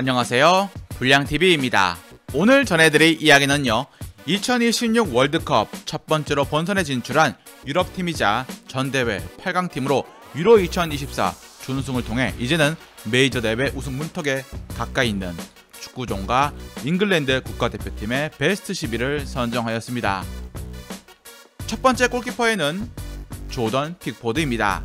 안녕하세요, 불량TV입니다. 오늘 전해드릴 이야기는요, 2026 월드컵 첫 번째로 본선에 진출한 유럽팀이자 전대회 8강팀으로 유로 2024 준우승을 통해 이제는 메이저 대회 우승 문턱에 가까이 있는 축구종가 잉글랜드 국가대표팀의 베스트 11을 선정하였습니다. 첫 번째 골키퍼에는 조던 픽포드입니다.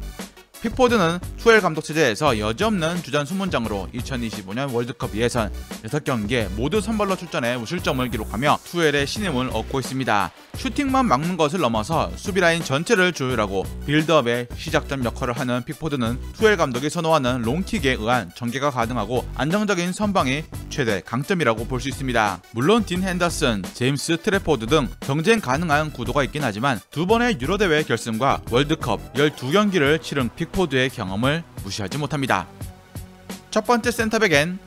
픽포드는 투엘 감독 체제에서 여지없는 주전 수문장으로 2025년 월드컵 예선 6경기에 모두 선발로 출전해 무실점을 기록하며 투엘의 신임을 얻고 있습니다. 슈팅만 막는 것을 넘어서 수비라인 전체를 조율하고 빌드업의 시작점 역할을 하는 픽포드는 투엘 감독이 선호하는 롱킥에 의한 전개가 가능하고 안정적인 선방이 최대 강점이라고 볼 수 있습니다. 물론 딘 핸더슨, 제임스 트래포드 등 경쟁 가능한 구도가 있긴 하지만 두 번의 유로대회 결승과 월드컵 12경기를 치른 픽포드의 경험을 무시하지 못합니다. 첫 번째 센터백엔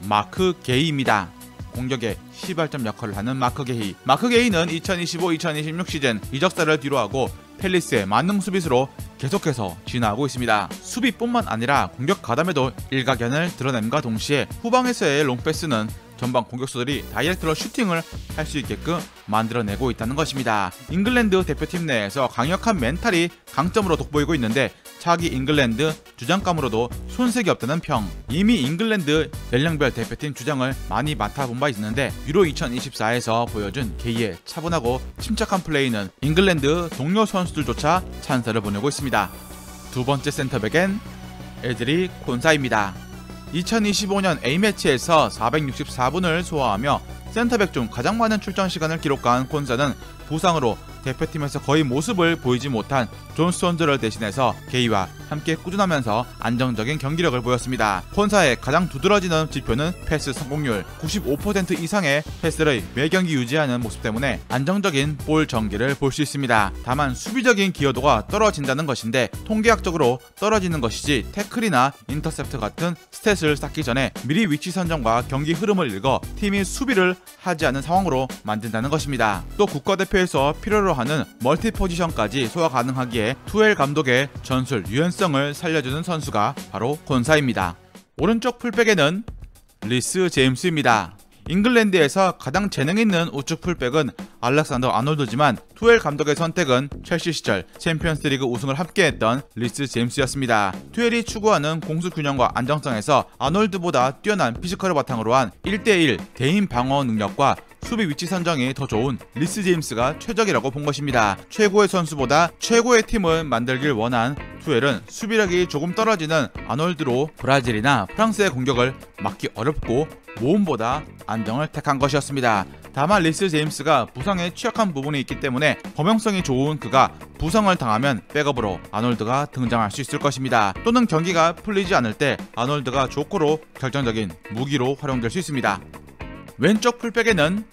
마크 게이입니다. 공격의 시발점 역할을 하는 마크 게이. 마크 게이는 2025-2026 시즌 이적사를 뒤로하고 팰리스의 만능 수비수로 계속해서 진화하고 있습니다. 수비뿐만 아니라 공격 가담에도 일가견을 드러냄과 동시에 후방에서의 롱패스는 전방 공격수들이 다이렉트로 슈팅을 할 수 있게끔 만들어내고 있다는 것입니다. 잉글랜드 대표팀 내에서 강력한 멘탈이 강점으로 돋보이고 있는데 차기 잉글랜드 주장감으로도 손색이 없다는 평. 이미 잉글랜드 연령별 대표팀 주장을 많이 맡아본 바 있는데 유로 2024에서 보여준 게이의 차분하고 침착한 플레이는 잉글랜드 동료 선수들조차 찬사를 보내고 있습니다. 두 번째 센터백엔 에드리 콘사입니다. 2025년 A매치에서 464분을 소화하며 센터백 중 가장 많은 출전 시간을 기록한 콘사는 부상으로 대표팀에서 거의 모습을 보이지 못한 존 스톤즈를 대신해서 게이와 함께 꾸준하면서 안정적인 경기력을 보였습니다. 콘사의 가장 두드러지는 지표는 패스 성공률 95% 이상의 패스를 매경기 유지하는 모습 때문에 안정적인 볼 전개를 볼 수 있습니다. 다만 수비적인 기여도가 떨어진다는 것인데 통계학적으로 떨어지는 것이지 태클이나 인터셉트 같은 스탯을 쌓기 전에 미리 위치 선정과 경기 흐름을 읽어 팀이 수비를 하지 않은 상황으로 만든다는 것입니다. 또 국가대표에서 필요로 하는 멀티 포지션까지 소화 가능하기에 투엘 감독의 전술 유연성을 살려주는 선수가 바로 콘사입니다. 오른쪽 풀백에는 리스 제임스입니다. 잉글랜드에서 가장 재능 있는 우측 풀백은 알렉산더 아놀드지만 투엘 감독의 선택은 첼시 시절 챔피언스리그 우승을 함께했던 리스 제임스였습니다. 투엘이 추구하는 공수 균형과 안정성에서 아놀드보다 뛰어난 피지컬을 바탕으로 한 1대1 대인 방어 능력과 수비 위치 선정이 더 좋은 리스 제임스가 최적이라고 본 것입니다. 최고의 선수보다 최고의 팀을 만들길 원한 투엘은 수비력이 조금 떨어지는 아놀드로 브라질이나 프랑스의 공격을 막기 어렵고 모험보다 안정을 택한 것이었습니다. 다만 리스 제임스가 부상에 취약한 부분이 있기 때문에 범용성이 좋은 그가 부상을 당하면 백업으로 아놀드가 등장할 수 있을 것입니다. 또는 경기가 풀리지 않을 때 아놀드가 조커로 결정적인 무기로 활용될 수 있습니다. 왼쪽 풀백에는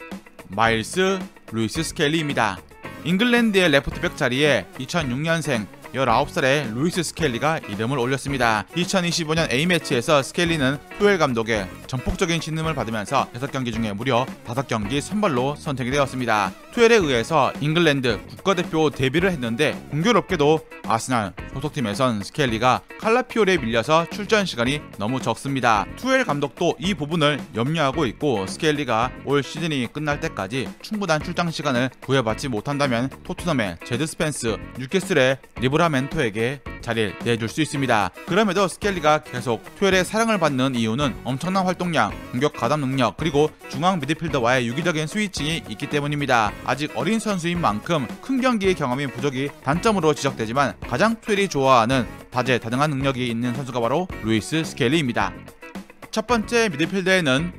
마일스 루이스 스켈리입니다. 잉글랜드의 레프트백 자리에 2006년생 19살의 루이스 스켈리가 이름을 올렸습니다. 2025년 A매치에서 스켈리는 투엘 감독의 전폭적인 신임을 받으면서 6경기 중에 무려 5경기 선발로 선택이 되었습니다. 투엘에 의해서 잉글랜드 국가대표 데뷔를 했는데 공교롭게도 아스날 소속팀에선 스켈리가 칼라피오리에 밀려서 출전 시간이 너무 적습니다. 투엘 감독도 이 부분을 염려하고 있고 스켈리가 올 시즌이 끝날 때까지 충분한 출장 시간을 구해받지 못한다면 토트넘의 제드 스펜스, 뉴캐슬의 리브라멘토에게 자리를 내줄 수 있습니다. 그럼에도 스켈리가 계속 투엘의 사랑을 받는 이유는 엄청난 활동량, 공격 가담 능력, 그리고 중앙 미드필더와의 유기적인 스위칭이 있기 때문입니다. 아직 어린 선수인 만큼 큰 경기의 경험이 부족이 단점으로 지적되지만 가장 투엘이 좋아하는 다재다능한 능력이 있는 선수가 바로 루이스 스켈리입니다. 첫 번째 미드필더에는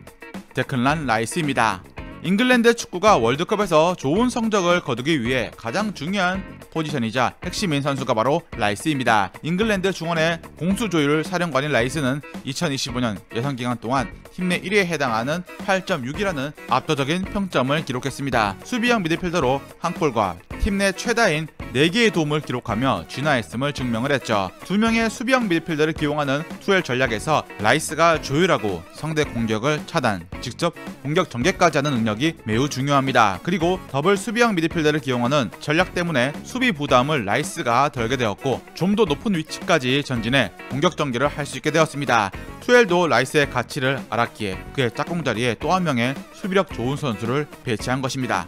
데클란 라이스입니다. 잉글랜드 축구가 월드컵에서 좋은 성적을 거두기 위해 가장 중요한 포지션이자 핵심인 선수가 바로 라이스입니다. 잉글랜드 중원의 공수조율 사령관인 라이스는 2025년 예선 기간 동안 팀 내 1위에 해당하는 8.6이라는 압도적인 평점을 기록했습니다. 수비형 미드필더로 한 골과 팀 내 최다인 4개의 도움을 기록하며 진화했음을 증명을 했죠. 2명의 수비형 미드필더를 기용하는 투엘 전략에서 라이스가 조율하고 상대 공격을 차단, 직접 공격 전개까지 하는 능력이 매우 중요합니다. 그리고 더블 수비형 미드필더를 기용하는 전략 때문에 수비 부담을 라이스가 덜게 되었고 좀 더 높은 위치까지 전진해 공격 전개를 할 수 있게 되었습니다. 투엘도 라이스의 가치를 알았기에 그의 짝꿍자리에 또 한 명의 수비력 좋은 선수를 배치한 것입니다.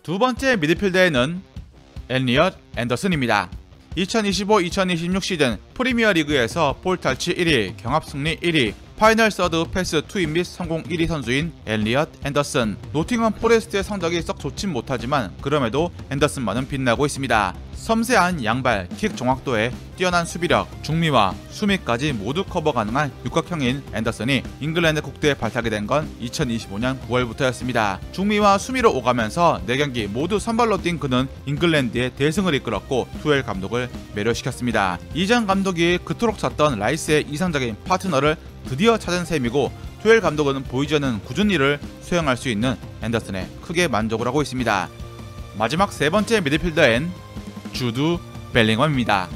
두 번째 미드필더에는 엘리엇 앤더슨입니다. 2025-2026 시즌 프리미어 리그에서 볼 탈취 1위, 경합 승리 1위, 파이널 서드 패스 투입 및 성공 1위 선수인 엘리엇 앤더슨. 노팅엄 포레스트의 성적이 썩 좋진 못하지만 그럼에도 앤더슨만은 빛나고 있습니다. 섬세한 양발, 킥 정확도에 뛰어난 수비력, 중미와 수미까지 모두 커버 가능한 육각형인 앤더슨이 잉글랜드 국대에 발탁이 된 건 2025년 9월부터였습니다. 중미와 수미로 오가면서 4경기 모두 선발로 뛴 그는 잉글랜드의 대승을 이끌었고 투엘 감독을 매료시켰습니다. 이전 감독이 그토록 찾던 라이스의 이상적인 파트너를 드디어 찾은 셈이고 투엘 감독은 보이지 않는 꾸준한 일을 수행할 수 있는 앤더슨에 크게 만족을 하고 있습니다. 마지막 세 번째 미드필더엔 주드 벨링엄입니다.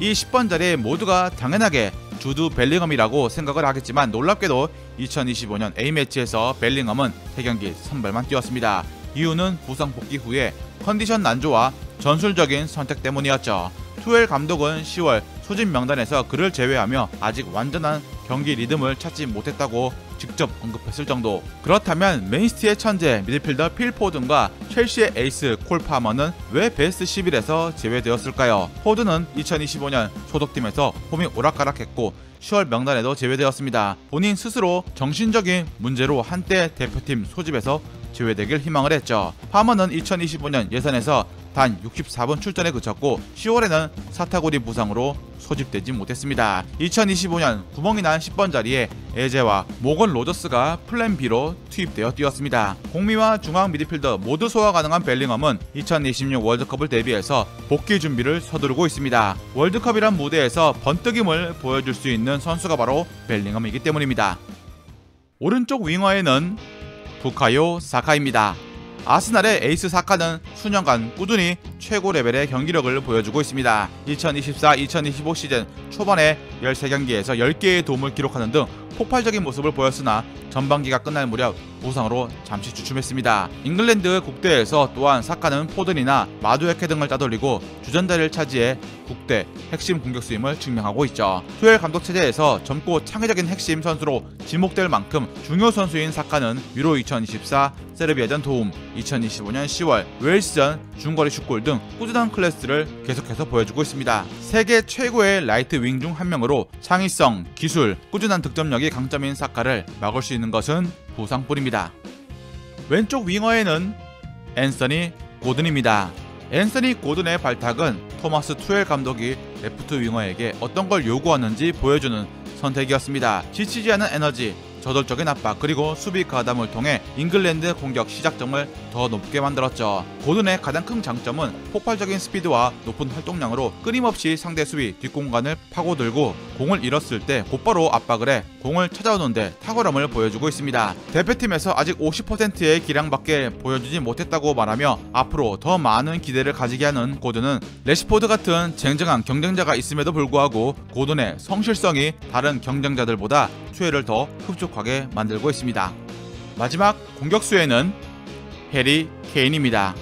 이 10번 자리에 모두가 당연하게 주드 벨링엄이라고 생각을 하겠지만 놀랍게도 2025년 A매치에서 벨링엄은 3경기 선발만 뛰었습니다. 이유는 부상 복귀 후에 컨디션 난조와 전술적인 선택 때문이었죠. 투엘 감독은 10월 소집 명단에서 그를 제외하며 아직 완전한 경기 리듬을 찾지 못했다고 직접 언급했을 정도. 그렇다면 맨시티의 천재 미드필더 필 포든과 첼시의 에이스 콜 파머는 왜 베스트 11에서 제외되었을까요? 포든은 2025년 소속팀에서 폼이 오락가락했고 10월 명단에도 제외되었습니다. 본인 스스로 정신적인 문제로 한때 대표팀 소집에서 제외되길 희망을 했죠. 파머는 2025년 예선에서 단 64분 출전에 그쳤고 10월에는 사타구리 부상으로 소집되지 못했습니다. 2025년 구멍이 난 10번 자리에 에제와 모건 로저스가 플랜 B로 투입되어 뛰었습니다. 공미와 중앙 미드필더 모두 소화 가능한 벨링엄은 2026 월드컵을 대비해서 복귀 준비를 서두르고 있습니다. 월드컵이란 무대에서 번뜩임을 보여줄 수 있는 선수가 바로 벨링엄이기 때문입니다. 오른쪽 윙어에는 부카요 사카입니다. 아스날의 에이스 사카는 수년간 꾸준히 최고 레벨의 경기력을 보여주고 있습니다. 2024-2025 시즌 초반에 13경기에서 10개의 도움을 기록하는 등 폭발적인 모습을 보였으나 전반기가 끝날 무렵 부상으로 잠시 주춤했습니다. 잉글랜드 국대에서 또한 사카는 포든이나 마두에케 등을 따돌리고 주전자를 차지해 국대 핵심 공격수임을 증명하고 있죠. 투엘 감독 체제에서 젊고 창의적인 핵심 선수로 지목될 만큼 중요 선수인 사카는 유로 2024 세르비아전 도움, 2025년 10월 웨일스전 중거리 슛골 등 꾸준한 클래스를 계속해서 보여주고 있습니다. 세계 최고의 라이트 윙 중 한 명으로 창의성, 기술, 꾸준한 득점력이 강점인 사카를 막을 수 있는 것은 부상뿐입니다. 왼쪽 윙어에는 앤서니 고든입니다. 앤서니 고든의 발탁은 토마스 투엘 감독이 레프트 윙어에게 어떤 걸 요구하는지 보여주는 선택이었습니다. 지치지 않은 에너지, 저돌적인 압박, 그리고 수비 가담을 통해 잉글랜드 공격 시작점을 더 높게 만들었죠. 고든의 가장 큰 장점은 폭발적인 스피드와 높은 활동량으로 끊임없이 상대 수비 뒷공간을 파고들고 공을 잃었을 때 곧바로 압박을 해 공을 찾아오는데 탁월함을 보여주고 있습니다. 대표팀에서 아직 50%의 기량밖에 보여주지 못했다고 말하며 앞으로 더 많은 기대를 가지게 하는 고든은 레시포드 같은 쟁쟁한 경쟁자가 있음에도 불구하고 고든의 성실성이 다른 경쟁자들보다 투엘을 더 흡족하게 만들고 있습니다. 마지막 공격수에는 해리 케인입니다.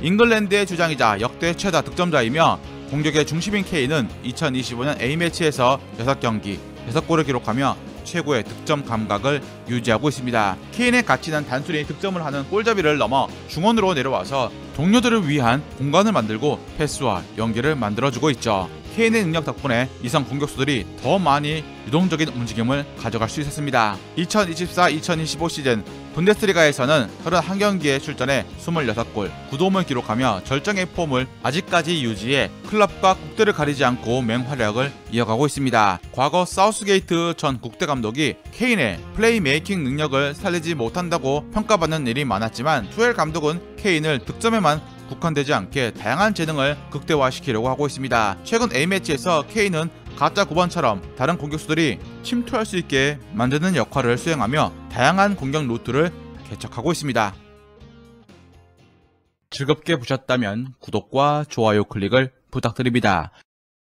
잉글랜드의 주장이자 역대 최다 득점자이며 공격의 중심인 케인은 2025년 A매치에서 6경기 6골을 기록하며 최고의 득점 감각을 유지하고 있습니다. 케인의 가치는 단순히 득점을 하는 골잡이를 넘어 중원으로 내려와서 동료들을 위한 공간을 만들고 패스와 연계를 만들어주고 있죠. 케인의 능력 덕분에 이성 공격수들이 더 많이 유동적인 움직임을 가져갈 수 있었습니다. 2024-2025 시즌 분데스리가에서는 31경기에 출전해 26골, 9도움을 기록하며 절정의 폼을 아직까지 유지해 클럽과 국대를 가리지 않고 맹활약을 이어가고 있습니다. 과거 사우스게이트 전 국대 감독이 케인의 플레이메이킹 능력을 살리지 못한다고 평가받는 일이 많았지만 투엘 감독은 케인을 득점에만 국한되지 않게 다양한 재능을 극대화시키려고 하고 있습니다. 최근 A매치에서 케인은 가짜 9번처럼 다른 공격수들이 침투할 수 있게 만드는 역할을 수행하며 다양한 공격 루트를 개척하고 있습니다. 즐겁게 보셨다면 구독과 좋아요 클릭을 부탁드립니다.